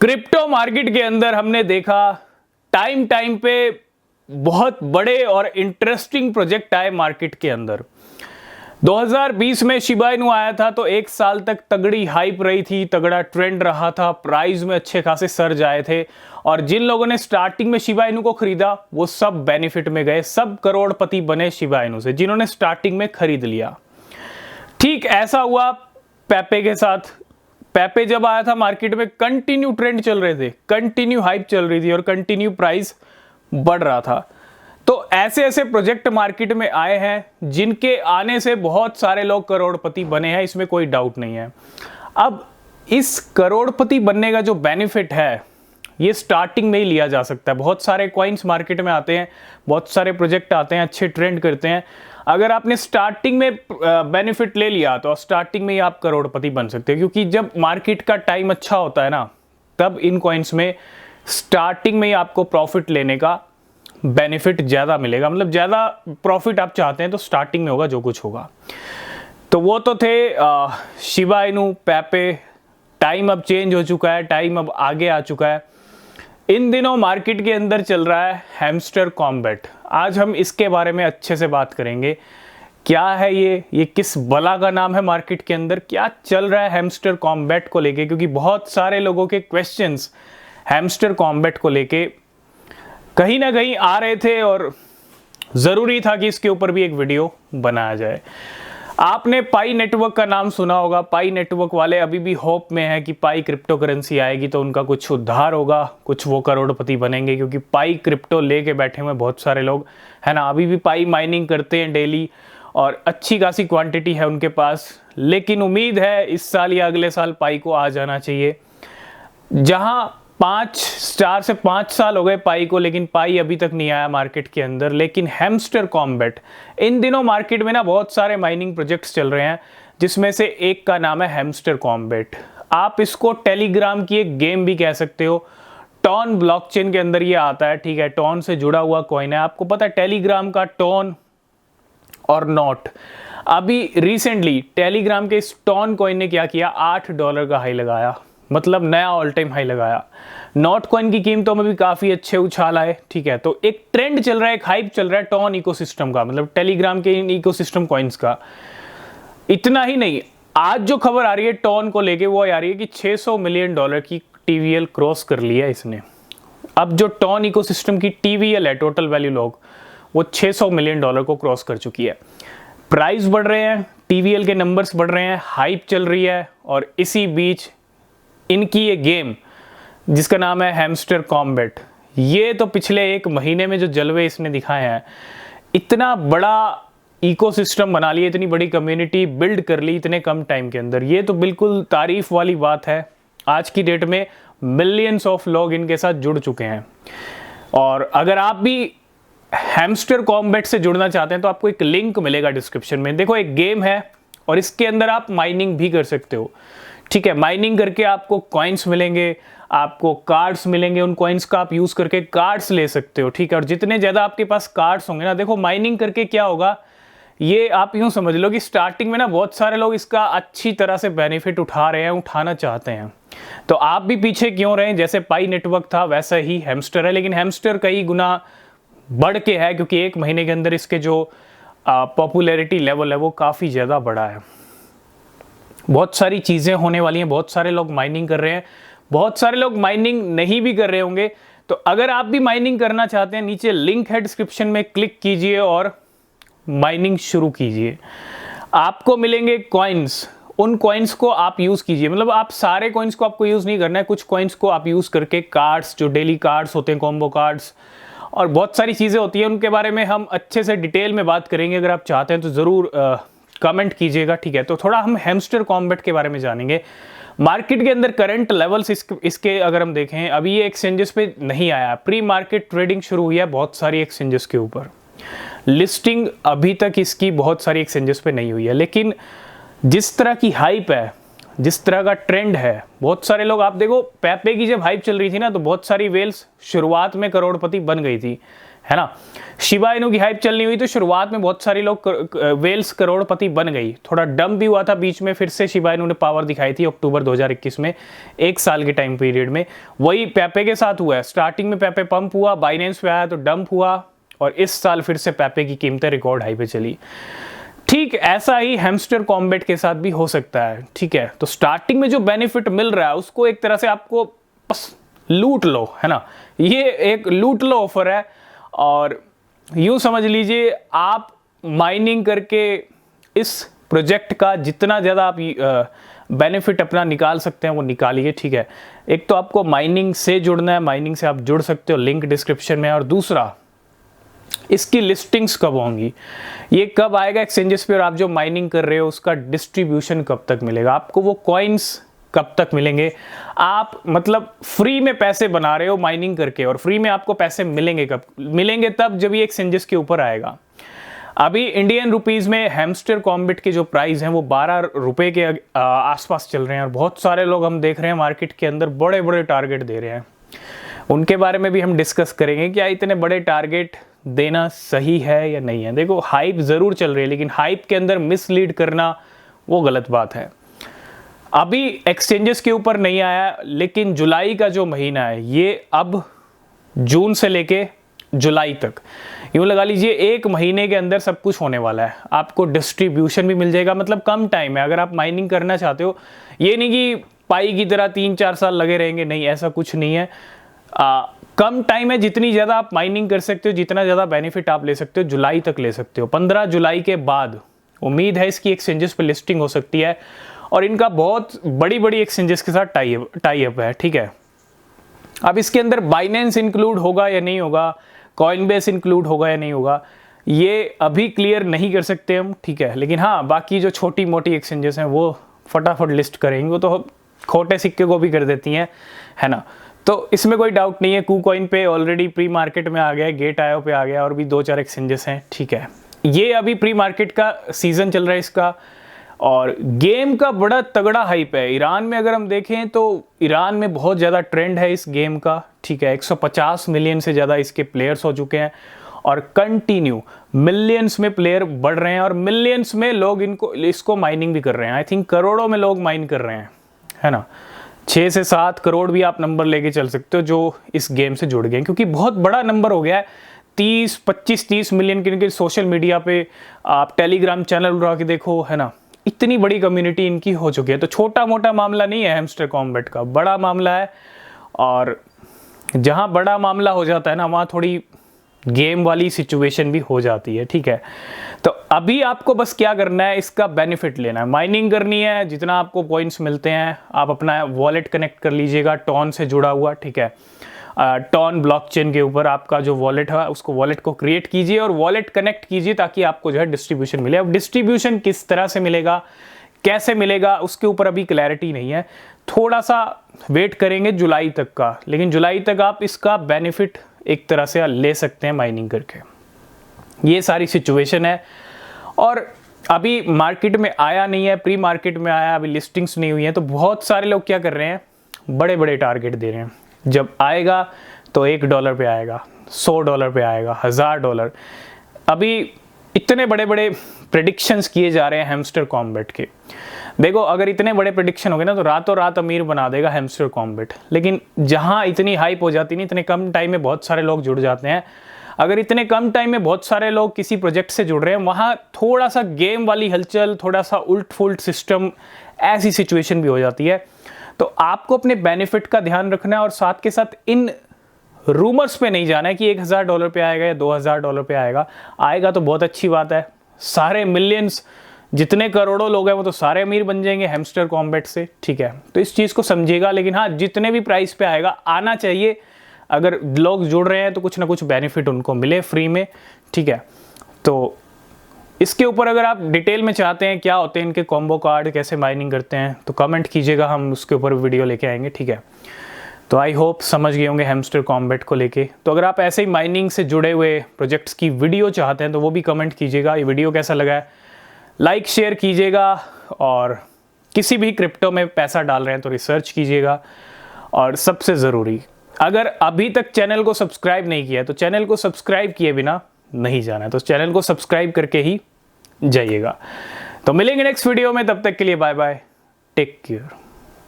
Crypto market के अंदर हमने देखा टाइम टाइम पे बहुत बड़े और इंटरेस्टिंग प्रोजेक्ट आए मार्केट के अंदर। 2020 में शिबा इनू आया था तो एक साल तक तगड़ी हाइप रही थी, तगड़ा ट्रेंड रहा था, प्राइस में अच्छे खासे सर्ज आए थे और जिन लोगों ने स्टार्टिंग में शिबा इनू को खरीदा वो सब बेनिफिट में गए, सब करोड़पति बने शिबा इनू से, जिन्होंने स्टार्टिंग में खरीद लिया। ठीक ऐसा हुआ पेपे के साथ। पेपे जब आया था मार्केट में कंटिन्यू ट्रेंड चल रहे थे, कंटिन्यू हाइप चल रही थी और कंटिन्यू प्राइस बढ़ रहा था। तो ऐसे ऐसे प्रोजेक्ट मार्केट में आए हैं जिनके आने से बहुत सारे लोग करोड़पति बने हैं, इसमें कोई डाउट नहीं है। अब इस करोड़पति बनने का जो बेनिफिट है ये स्टार्टिंग में ही लिया जा सकता है। बहुत सारे कॉइन्स मार्केट में आते हैं, बहुत सारे प्रोजेक्ट आते हैं, अच्छे ट्रेंड करते हैं। अगर आपने स्टार्टिंग में बेनिफिट ले लिया तो स्टार्टिंग में ही आप करोड़पति बन सकते हैं, क्योंकि जब मार्केट का टाइम अच्छा होता है ना तब इन कॉइन्स में स्टार्टिंग में ही आपको प्रॉफिट लेने का बेनिफिट ज़्यादा मिलेगा। मतलब ज़्यादा प्रॉफिट आप चाहते हैं तो स्टार्टिंग में होगा जो कुछ होगा। तो वो तो थे शिबा इनू, पेपे। टाइम अब चेंज हो चुका है, टाइम अब आगे आ चुका है। इन दिनों मार्केट के अंदर चल रहा है हैमस्टर कॉम्बैट। आज हम इसके बारे में अच्छे से बात करेंगे। क्या है ये किस बला का नाम है मार्केट के अंदर, क्या चल रहा है हैमस्टर कॉम्बैट को लेके, क्योंकि बहुत सारे लोगों के क्वेश्चंस हैमस्टर कॉम्बैट को लेके कहीं ना कहीं आ रहे थे और ज़रूरी था कि इसके ऊपर भी एक वीडियो बनाया जाए। आपने पाई नेटवर्क का नाम सुना होगा। पाई नेटवर्क वाले अभी भी होप में है कि पाई क्रिप्टो करेंसी आएगी तो उनका कुछ उद्धार होगा, कुछ वो करोड़पति बनेंगे, क्योंकि पाई क्रिप्टो लेके बैठे हुए बहुत सारे लोग है ना। अभी भी पाई माइनिंग करते हैं डेली और अच्छी खासी क्वांटिटी है उनके पास। लेकिन उम्मीद है इस साल या अगले साल पाई को आ जाना चाहिए। जहां 4 से 5 साल हो गए पाई को, लेकिन पाई अभी तक नहीं आया मार्केट के अंदर। लेकिन हैमस्टर कॉम्बैट, इन दिनों मार्केट में ना बहुत सारे माइनिंग प्रोजेक्ट्स चल रहे हैं, जिसमें से एक का नाम है हैमस्टर कॉम्बैट। आप इसको टेलीग्राम की एक गेम भी कह सकते हो। टॉन ब्लॉकचेन के अंदर ये आता है, ठीक है। टॉन से जुड़ा हुआ कॉइन है। आपको पता है टेलीग्राम का टॉन और नॉट। अभी रिसेंटली टेलीग्राम के इस टॉन कॉइन ने क्या किया, $8 का हाई लगाया, मतलब नया ऑल टाइम हाई लगाया। नॉट कॉइन की कीमतों में भी काफी अच्छे उछाल आए, ठीक है। तो एक ट्रेंड चल रहा है, एक हाइप चल रहा है टॉन इकोसिस्टम का, मतलब टेलीग्राम के इन इकोसिस्टम कॉइन्स का। इतना ही नहीं, आज जो खबर आ रही है टॉन को लेके वो आ रही है कि $600 मिलियन की टीवीएल क्रॉस कर लिया है इसने। अब जो टॉन इकोसिस्टम की टीवीएल है, टोटल वैल्यू लॉग, वो $600 मिलियन को क्रॉस कर चुकी है। प्राइस बढ़ रहे हैं, टीवीएल के नंबर्स बढ़ रहे हैं, हाइप चल रही है और इसी बीच इनकी ये गेम जिसका नाम है हैमस्टर कॉम्बैट, ये तो पिछले एक महीने में जो जलवे इसने दिखाए हैं, इतना बड़ा इकोसिस्टम बना लिया, इतनी बड़ी कम्युनिटी बिल्ड कर ली इतने कम टाइम के अंदर, ये तो बिल्कुल तारीफ वाली बात है। आज की डेट में मिलियंस ऑफ लोग इनके साथ जुड़ चुके हैं। और अगर आप भी हैमस्टर कॉम्बैट से जुड़ना चाहते हैं तो आपको एक लिंक मिलेगा डिस्क्रिप्शन में। देखो एक गेम है और इसके अंदर आप माइनिंग भी कर सकते हो, ठीक है। माइनिंग करके आपको कॉइन्स मिलेंगे, आपको कार्ड्स मिलेंगे, उन कॉइन्स का आप यूज करके कार्ड्स ले सकते हो, ठीक है। और जितने ज्यादा आपके पास कार्ड्स होंगे ना, देखो माइनिंग करके क्या होगा, ये आप यूं समझ लो कि स्टार्टिंग में ना बहुत सारे लोग इसका अच्छी तरह से बेनिफिट उठा रहे हैं, उठाना चाहते हैं। तो आप भी पीछे क्यों रहे, जैसे पाई नेटवर्क था वैसा ही हैमस्टर है, लेकिन हैमस्टर कई गुना बढ़ के है, क्योंकि एक महीने के अंदर इसके जो पॉपुलैरिटी लेवल है वो काफी ज्यादा बढ़ा है। बहुत सारी चीज़ें होने वाली हैं, बहुत सारे लोग माइनिंग कर रहे हैं, बहुत सारे लोग माइनिंग नहीं भी कर रहे होंगे। तो अगर आप भी माइनिंग करना चाहते हैं, नीचे लिंक है डिस्क्रिप्शन में, क्लिक कीजिए और माइनिंग शुरू कीजिए। आपको मिलेंगे कॉइन्स, उन कॉइन्स को आप यूज़ कीजिए। मतलब आप सारे कॉइन्स को आपको यूज़ नहीं करना है, कुछ कॉइन्स को आप यूज़ करके कार्ड्स, जो डेली कार्ड्स होते हैं, कॉम्बो कार्ड्स और बहुत सारी चीज़ें होती हैं, उनके बारे में हम अच्छे से डिटेल में बात करेंगे। अगर आप चाहते हैं तो ज़रूर कमेंट कीजिएगा, ठीक है। तो थोड़ा हम हैमस्टर कॉम्बैट के बारे में जानेंगे। मार्केट के अंदर करंट लेवल्स इसके अगर हम देखें, अभी ये एक्सचेंजेस पे नहीं आया, प्री मार्केट ट्रेडिंग शुरू हुई है बहुत सारी एक्सचेंजेस के ऊपर। लिस्टिंग अभी तक इसकी बहुत सारी एक्सचेंजेस पे नहीं हुई है, लेकिन जिस तरह की हाइप है, जिस तरह का ट्रेंड है, बहुत सारे लोग, आप देखो पेपे की जब हाइप चल रही थी ना तो बहुत सारी वेल्स शुरुआत में करोड़पति बन गई थी, है ना। शिबा इनू की हाइप चलनी हुई तो शुरुआत में बहुत सारे लोग वेल्स करोड़पति बन गई, थोड़ा डम भी हुआ था बीच में, फिर से शिबा इनू ने पावर दिखाई थी अक्टूबर 2021 में, 1 साल के टाइम पीरियड में। वही पेपे के साथ हुआ है, स्टार्टिंग में पेपे पंप हुआ, बाइनेंस पे आया तो डंप हुआ, और इस साल फिर से पेपे की कीमतें रिकॉर्ड हाई पे चली। ठीक ऐसा ही हैमस्टर कॉम्बैट के साथ भी हो सकता है, ठीक है। तो स्टार्टिंग में जो बेनिफिट मिल रहा है उसको एक तरह से आपको बस लूट लो, है ना, ये एक लूट लो ऑफर है। और यूं समझ लीजिए आप माइनिंग करके इस प्रोजेक्ट का जितना ज़्यादा आप बेनिफिट अपना निकाल सकते हैं वो निकालिए, ठीक है। एक तो आपको माइनिंग से जुड़ना है, माइनिंग से आप जुड़ सकते हो, लिंक डिस्क्रिप्शन में। और दूसरा, इसकी लिस्टिंग्स कब होंगी, ये कब आएगा एक्सचेंजेस पे, और आप जो माइनिंग कर रहे हो उसका डिस्ट्रीब्यूशन कब तक मिलेगा, आपको वो कॉइन्स कब तक मिलेंगे। आप मतलब फ्री में पैसे बना रहे हो माइनिंग करके, और फ्री में आपको पैसे मिलेंगे कब, मिलेंगे तब जब ये एक्सचेंजेस के ऊपर आएगा। अभी इंडियन रुपीस में हैमस्टर कॉम्बैट के जो प्राइस हैं वो 12 रुपए के आसपास चल रहे हैं, और बहुत सारे लोग हम देख रहे हैं मार्केट के अंदर बड़े बड़े टारगेट दे रहे हैं। उनके बारे में भी हम डिस्कस करेंगे, क्या इतने बड़े टारगेट देना सही है या नहीं है। देखो हाइप ज़रूर चल रही है, लेकिन हाइप के अंदर मिसलीड करना वो गलत बात है। अभी एक्सचेंजेस के ऊपर नहीं आया, लेकिन जुलाई का जो महीना है ये अब जून से लेके जुलाई तक यूँ लगा लीजिए 1 महीने के अंदर सब कुछ होने वाला है। आपको डिस्ट्रीब्यूशन भी मिल जाएगा, मतलब कम टाइम है। अगर आप माइनिंग करना चाहते हो, ये नहीं कि पाई की तरह 3-4 साल लगे रहेंगे, नहीं, ऐसा कुछ नहीं है। कम टाइम है, जितनी ज़्यादा आप माइनिंग कर सकते हो, जितना ज़्यादा बेनिफिट आप ले सकते हो, जुलाई तक ले सकते हो। 15 जुलाई के बाद उम्मीद है इसकी एक्सचेंजेस पर लिस्टिंग हो सकती है, और इनका बहुत बड़ी बड़ी एक्सचेंजेस के साथ टाई अप है, ठीक है। अब इसके अंदर बाइनेंस इंक्लूड होगा या नहीं होगा, कॉइनबेस इंक्लूड होगा या नहीं होगा, ये अभी क्लियर नहीं कर सकते हम, ठीक है। लेकिन हाँ, बाकी जो छोटी मोटी एक्सचेंजेस हैं वो फटाफट लिस्ट करेंगे, वो तो खोटे सिक्के को भी कर देती हैं, है ना। तो इसमें कोई डाउट नहीं है। कूकॉइन पे ऑलरेडी प्री मार्केट में आ गया, गेट आयो पे आ गया, और भी 2-4 एक्सचेंजेस हैं, ठीक है। ये अभी प्री मार्केट का सीजन चल रहा है इसका, और गेम का बड़ा तगड़ा हाइप है। ईरान में अगर हम देखें तो ईरान में बहुत ज़्यादा ट्रेंड है इस गेम का, ठीक है। 150 मिलियन से ज़्यादा इसके प्लेयर्स हो चुके हैं, और कंटिन्यू मिलियंस में प्लेयर बढ़ रहे हैं, और मिलियंस में लोग इसको माइनिंग भी कर रहे हैं। आई थिंक करोड़ों में लोग माइन कर रहे हैं, है ना। 6 से 7 करोड़ भी आप नंबर लेके चल सकते हो जो इस गेम से जुड़ गए हैं, क्योंकि बहुत बड़ा नंबर हो गया है। 25-30 मिलियन के सोशल मीडिया पे आप टेलीग्राम चैनल उठा के देखो, है ना, इतनी बड़ी कम्युनिटी इनकी हो चुकी है। तो छोटा मोटा मामला नहीं है हैमस्टर कॉम्बैट का, बड़ा मामला है। और जहाँ बड़ा मामला हो जाता है ना, वहाँ थोड़ी गेम वाली सिचुएशन भी हो जाती है, ठीक है। तो अभी आपको बस क्या करना है, इसका बेनिफिट लेना है, माइनिंग करनी है। जितना आपको पॉइंट्स मिलते हैं आप अपना वॉलेट कनेक्ट कर लीजिएगा टॉन से जुड़ा हुआ, ठीक है। टॉन ब्लॉकचेन के ऊपर आपका जो वॉलेट है उसको वॉलेट को क्रिएट कीजिए और वॉलेट कनेक्ट कीजिए, ताकि आपको जो है डिस्ट्रीब्यूशन मिले। अब डिस्ट्रीब्यूशन किस तरह से मिलेगा, कैसे मिलेगा, उसके ऊपर अभी क्लैरिटी नहीं है। थोड़ा सा वेट करेंगे जुलाई तक का, लेकिन जुलाई तक आप इसका बेनिफिट एक तरह से ले सकते हैं माइनिंग करके। ये सारी सिचुएशन है, और अभी मार्केट में आया नहीं है, प्री मार्केट में आया, अभी लिस्टिंग्स नहीं हुई है। तो बहुत सारे लोग क्या कर रहे हैं, बड़े बड़े टारगेट दे रहे हैं। जब आएगा तो $1 पे आएगा, $100 पे आएगा, $1000। अभी इतने बड़े बड़े प्रेडिक्शंस किए जा रहे हैं हैमस्टर कॉम्बैट के। देखो अगर इतने बड़े प्रेडिक्शन हो गए ना तो रातों रात अमीर बना देगा हैमस्टर कॉम्बैट। लेकिन जहां इतनी हाइप हो जाती नहीं, इतने कम टाइम में बहुत सारे लोग जुड़ जाते हैं। अगर इतने कम टाइम में बहुत सारे लोग किसी प्रोजेक्ट से जुड़ रहे हैं, वहाँ थोड़ा सा गेम वाली हलचल, थोड़ा सा उल्ट फुल्ट सिस्टम, ऐसी सिचुएशन भी हो जाती है। तो आपको अपने बेनिफिट का ध्यान रखना है और साथ के साथ इन रूमर्स पे नहीं जाना है कि $1000 पे आएगा या $2000 पे आएगा। आएगा तो बहुत अच्छी बात है, सारे मिलियंस, जितने करोड़ों लोग हैं वो तो सारे अमीर बन जाएंगे हैमस्टर कॉम्बैट से, ठीक है। तो इस चीज़ को समझिएगा। लेकिन हाँ, जितने भी प्राइस पे आएगा आना चाहिए। अगर लोग जुड़ रहे हैं तो कुछ ना कुछ बेनिफिट उनको मिले फ्री में, ठीक है। तो इसके ऊपर अगर आप डिटेल में चाहते हैं क्या होते हैं इनके कॉम्बो कार्ड, कैसे माइनिंग करते हैं, तो कमेंट कीजिएगा, हम उसके ऊपर वीडियो लेके आएंगे, ठीक है। तो आई होप समझ गए होंगे हैमस्टर कॉम्बैट को लेके। तो अगर आप ऐसे ही माइनिंग से जुड़े हुए प्रोजेक्ट्स की वीडियो चाहते हैं तो वो भी कमेंट कीजिएगा। ये वीडियो कैसा लगा है लाइक शेयर कीजिएगा, और किसी भी क्रिप्टो में पैसा डाल रहे हैं तो रिसर्च कीजिएगा, और सबसे ज़रूरी अगर अभी तक चैनल को सब्सक्राइब नहीं किया है तो चैनल को सब्सक्राइब किए बिना नहीं जाना है, तो चैनल को सब्सक्राइब करके ही जाइएगा। तो मिलेंगे नेक्स्ट वीडियो में, तब तक के लिए बाय बाय, टेक केयर।